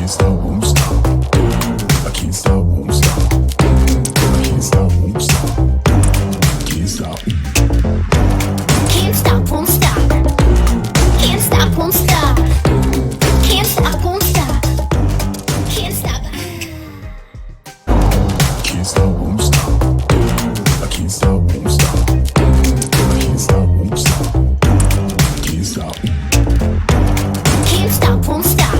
can't stop, won't stop. I can't stop, won't stop. I can't stop, won't stop. Can't stop. Can't stop, won't stop. Can't stop, won't stop. Can't stop, won't stop. Can't stop. Can't stop, won't stop. I can't stop, won't stop. I can't stop, won't stop. Can't stop. Can't stop, won't stop.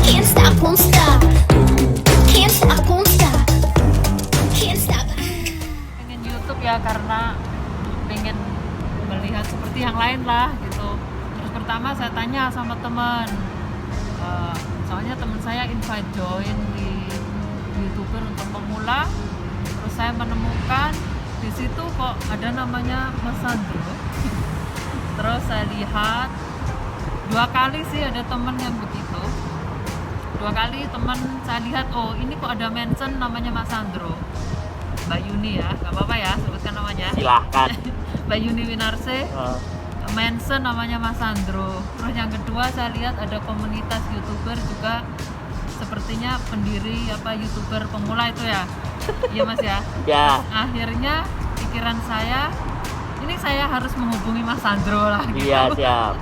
Can't stop, won't stop. Can't stop, won't stop. Can't stop. Pengen YouTube ya karena pengen melihat seperti yang lain lah gitu. Terus pertama saya tanya sama teman, soalnya teman saya invite join di YouTuber untuk pemula. Terus saya menemukan di situ kok ada namanya Mas Sandro. Terus saya lihat 2 kali sih ada teman yang begitu. 2 kali teman saya lihat, oh ini kok ada mention namanya Mas Sandro. Mbak Yuni ya, nggak apa-apa ya sebutkan namanya. Silahkan. Mbak Yuni Winarse mention namanya Mas Sandro. Terus yang kedua saya lihat ada komunitas YouTuber juga, sepertinya pendiri YouTuber pemula itu ya. Iya Mas ya. Ya. Akhirnya pikiran saya, ini saya harus menghubungi Mas Sandro lah gitu. Iya, siap.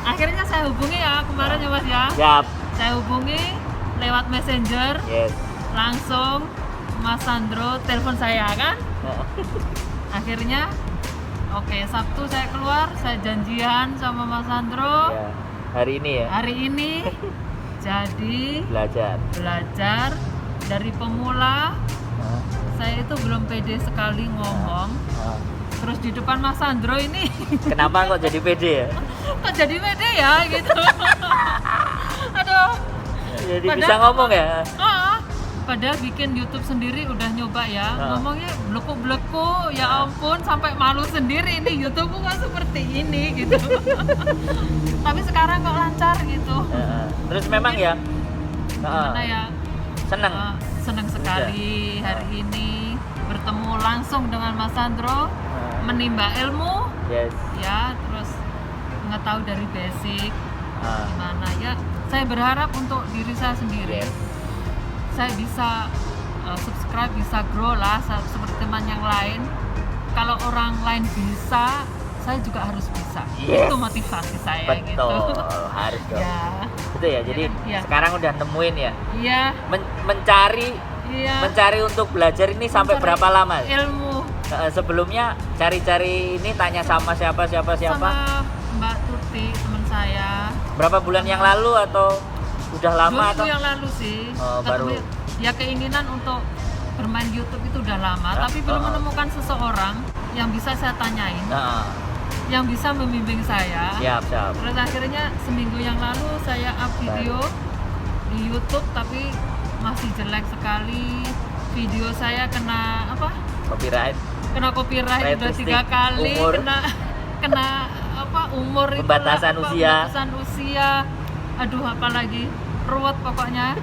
Akhirnya saya hubungi ya kemarin ya Mas ya. Siap. Saya hubungi lewat Messenger, Yes. langsung Mas Sandro telepon saya kan. Akhirnya oke, Sabtu saya keluar, saya janjian sama Mas Sandro Ya. Hari ini ya. hari ini. Jadi belajar dari pemula. Saya itu belum pede sekali ngomong. Terus di depan Mas Sandro ini Kenapa kok jadi pede ya? kok jadi pede ya gitu. Aduh. Jadi Padahal bisa ngomong ya? Padahal bikin YouTube sendiri udah nyoba ya, ngomongnya bleku-bleku, ya ampun sampai malu sendiri, ini YouTube kok seperti ini gitu. Tapi sekarang kok lancar gitu. Terus memang ya Gimana ya? seneng. Senang sekali hari ini bertemu langsung dengan Mas Sandro, menimba ilmu Yes. ya, terus mengetahui dari basic gimana ya. Saya berharap untuk diri saya sendiri. Yes. Saya bisa subscribe, bisa grow lah seperti teman yang lain. Kalau orang lain bisa, saya juga harus bisa. Yes. Itu motivasi saya Betul, gitu. harus dong. Ya, Itu ya. Jadi Ya. sekarang udah nemuin ya. iya, Mencari iya. mencari untuk belajar ini sampai Mencari berapa lama? Ilmu Sebelumnya cari-cari ini tanya sama siapa? sama Mbak Tuti, teman saya. Berapa bulan yang lalu atau udah 2 lama minggu atau? yang lalu sih. Oh, Tapi baru. ya keinginan untuk bermain YouTube itu udah lama, tapi belum menemukan seseorang yang bisa saya tanyain, yang bisa membimbing saya. Siap. Terus akhirnya seminggu yang lalu saya up video di YouTube, tapi masih jelek sekali. Video saya kena Copyright. Kena copyright udah 3 kali, Umur. kena umur itu Pembatasan usia. Pembatasan usia. Aduh, apalagi ruwet pokoknya.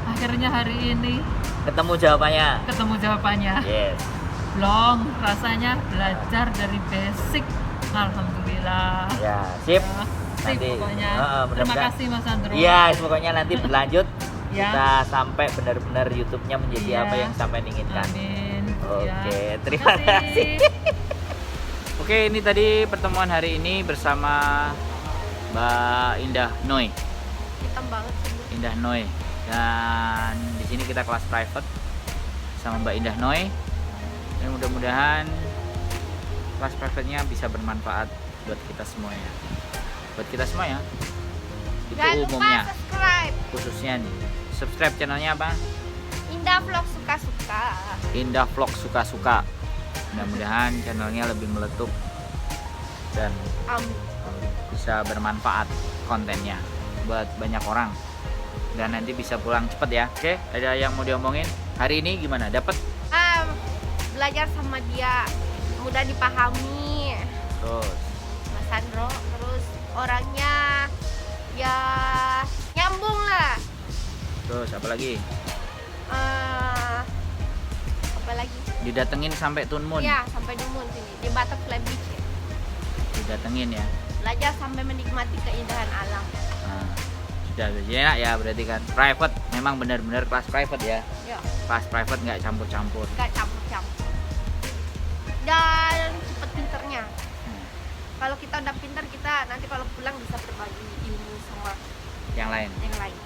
Akhirnya hari ini Ketemu jawabannya. ketemu jawabannya. Yes. Long rasanya belajar dari basic. Alhamdulillah. Ya, sip. Sip pokoknya. Terima mudah-mudahan. kasih Mas Sandro. Iya, pokoknya nanti berlanjut Ya. kita sampai benar-benar YouTube-nya menjadi Iya. apa yang sampai inginkan. Amin. Oke, Ya. terima kasih. Oke, ini tadi pertemuan hari ini bersama Mbak Indah Noi. Hitam banget sih. Indah Noi. Dan di sini kita kelas private sama Mbak Indah Noi. Dan mudah-mudahan kelas private-nya bisa bermanfaat buat kita semua ya. Buat kita semua ya. Itu Jangan umumnya. lupa subscribe. Khususnya nih. Subscribe channelnya apa? Indah Vlog suka-suka. Indah Vlog suka-suka. Mudah-mudahan channelnya lebih meletup dan bisa bermanfaat kontennya buat banyak orang dan nanti bisa pulang cepet ya. Oke, ada yang mau diomongin hari ini gimana? Dapat? Belajar sama dia mudah dipahami. Terus Mas Sandro, terus orangnya ya nyambung lah. terus apa lagi? Apa lagi? Didatengin sampai Tunmun. Ya, sampai Dumun sini di Butterfly Beach ya. Didatengin ya. Belajar sampai menikmati keindahan alam. Nah, Sudah enak ya berarti kan. Private, memang benar-benar kelas private ya. Ya, Kelas private nggak campur-campur. nggak campur-campur. Dan cepet pinternya. Kalau kita udah pinter, kita nanti kalau pulang bisa berbagi ilmu sama Yang lain. yang lain.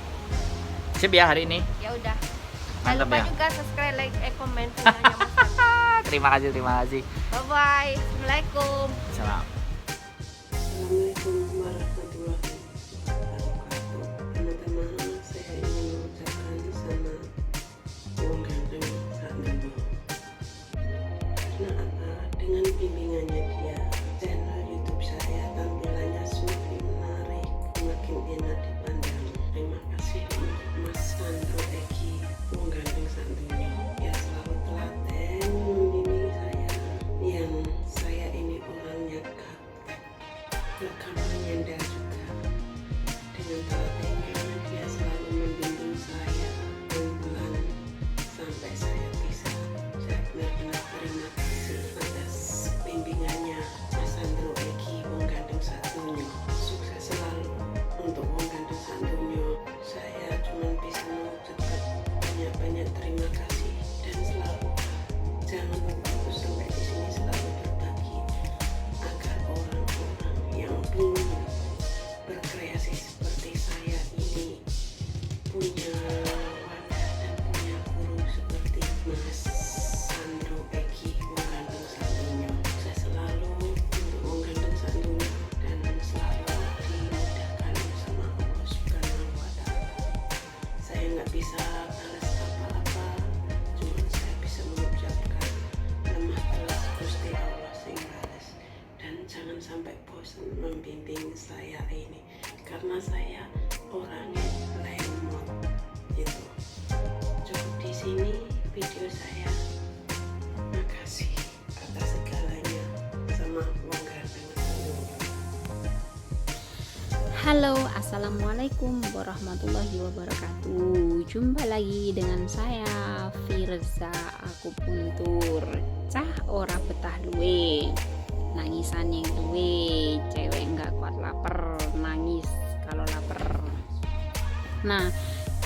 Sip ya hari ini. Ya udah. Jangan Mantap lupa ya. juga subscribe, like, komen punyanya Mas Andro. Terima kasih. Bye bye. Assalamualaikum. Salam. Assalamualaikum warahmatullahi wabarakatuh. Teman-teman, saya ingin mengucapkan sama Wong Gandeng Sandro. Karena apa? Dengan bimbingannya dia, channel YouTube saya tampilannya semakin menarik, semakin enak dipandang. Terima kasih untuk Mas Sandro Eki Wong Gandeng Sandro. Ya selalu telaten membimbing saya, yang saya ini orangnya rekaman nyender juga. Dengan telatennya dia selalu membimbing saya pelan-pelan sampai saya bisa. Saya benar-benar terima kasih atas bimbingannya Mas Sandro Eki Wong Gandeng Sandunyo. Sukses selalu untuk Wong Gandeng Sandunyo. Saya cuma bisa mengucapkan banyak-banyak terima kasih dan selalu jangan lupa untuk sampai di sini selalu berbagi agar orang-orang yang ingin berkreasi seperti saya ini punya wadah dan punya guru seperti Mas Sandro Eki Wong Gandeng Sandunyo. Saya selalu untuk Wong Gandeng Sandunyo dan selalu dimudahkan sama Allah Subhanahu wa Ta'ala. Saya nggak bisa balas apa-apa, cuma saya bisa mengucapkan lemah telas Gusti Allah sing balas. Dan jangan sampai bosan membimbing saya ini, karena saya orangnya lemot gitu. Cukup di sini video saya. Makasih atas segalanya sama Wong Gandeng Sandunyo. Halo, assalamualaikum warahmatullahi wabarakatuh. Jumpa lagi dengan saya Firza Akupuntur. Cah ora betah luwe, nangisan yang luwe, cewek nggak kuat lapar, nangis kalau lapar. Nah,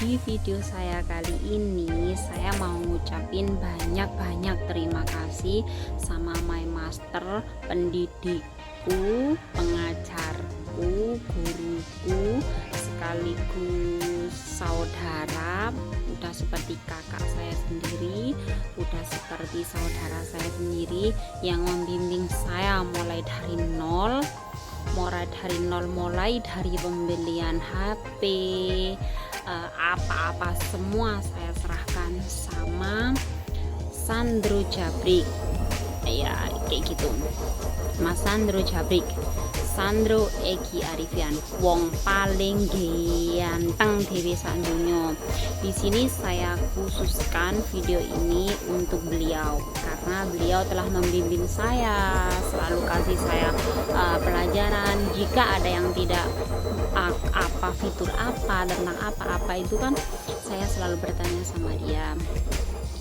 di video saya kali ini saya mau ngucapin banyak-banyak terima kasih sama my master, pendidikku, pengajarku, guruku, sekaligus saudara. Udah seperti kakak saya sendiri, udah seperti saudara saya sendiri yang membimbing saya mulai dari nol, mulai dari pembelian HP, apa-apa semua saya serahkan sama Sandro Jabrik. Ya kayak gitu, Mas Sandro Jabrik, Sandro Eki Arifian, wong paling ganteng dewe sandunya. Di sini saya khususkan video ini untuk beliau karena beliau telah membimbing saya, selalu kasih saya pelajaran. Jika ada yang tidak apa fitur apa tentang apa itu kan saya selalu bertanya sama dia,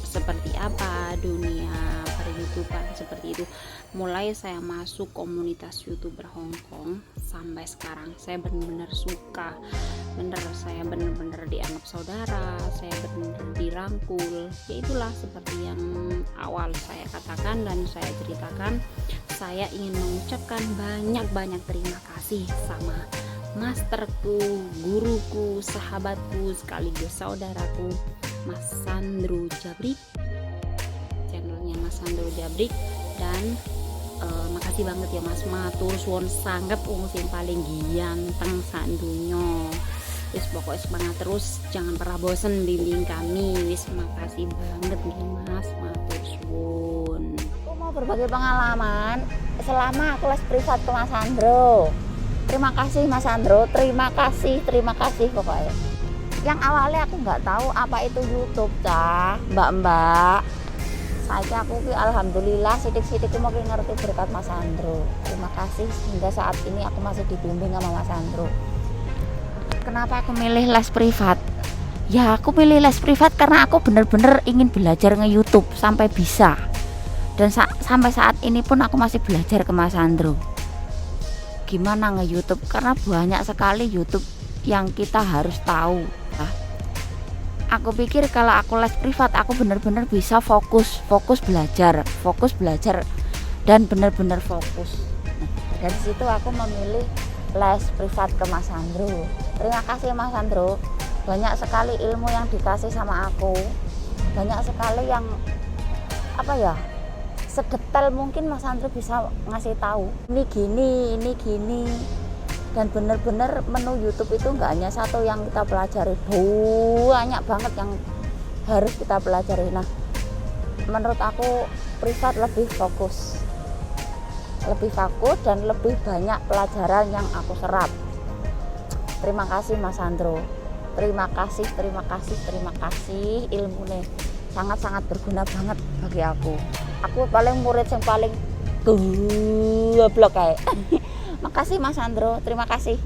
seperti apa dunia per-YouTuber seperti itu. Mulai saya masuk komunitas YouTuber Hong Kong sampai sekarang saya benar-benar suka, saya benar-benar dianggap saudara, saya benar-benar dirangkul. Ya itulah seperti yang awal saya katakan dan saya ceritakan, saya ingin mengucapkan banyak-banyak terima kasih sama masterku, guruku, sahabatku, sekaligus saudaraku, Mas Sandro Jabrik, channelnya Mas Sandro Jabrik. Dan makasih banget ya Mas, matur suwun sanget, wong sing paling ganteng sandunya. Wis pokoknya semangat terus, jangan pernah bosen bimbing kami. Wis makasih banget nih Mas, matur suwun. Aku mau berbagi pengalaman selama aku les privat ke Mas Sandro. Terima kasih Mas Sandro, terima kasih pokoknya. Yang awalnya aku nggak tahu apa itu YouTube cah, mbak. Saiki aku alhamdulillah sidik-sidik mau ngerti berkat Mas Sandro. Terima kasih hingga saat ini aku masih dibimbing sama Mas Sandro. Kenapa aku milih les privat? Ya aku pilih les privat karena aku bener-bener ingin belajar nge-YouTube sampai bisa. Dan sampai saat ini pun aku masih belajar ke Mas Sandro gimana nge-YouTube, karena banyak sekali YouTube yang kita harus tahu. Nah, aku pikir kalau aku les privat aku benar-benar bisa fokus belajar dan benar-benar fokus. Nah, dari situ aku memilih les privat ke Mas Sandro. Terima kasih Mas Sandro, banyak sekali ilmu yang dikasih sama aku, banyak sekali yang apa ya, sedetail mungkin Mas Sandro bisa ngasih tahu ini gini, dan bener-bener menu YouTube itu nggak hanya satu yang kita pelajari, banyak banget yang harus kita pelajari. Nah, menurut aku privat lebih fokus dan lebih banyak pelajaran yang aku serap. Terima kasih Mas Sandro, terima kasih ilmunya sangat-sangat berguna banget bagi aku paling murid yang paling goblok kayak. Makasih Mas Sandro, terima kasih.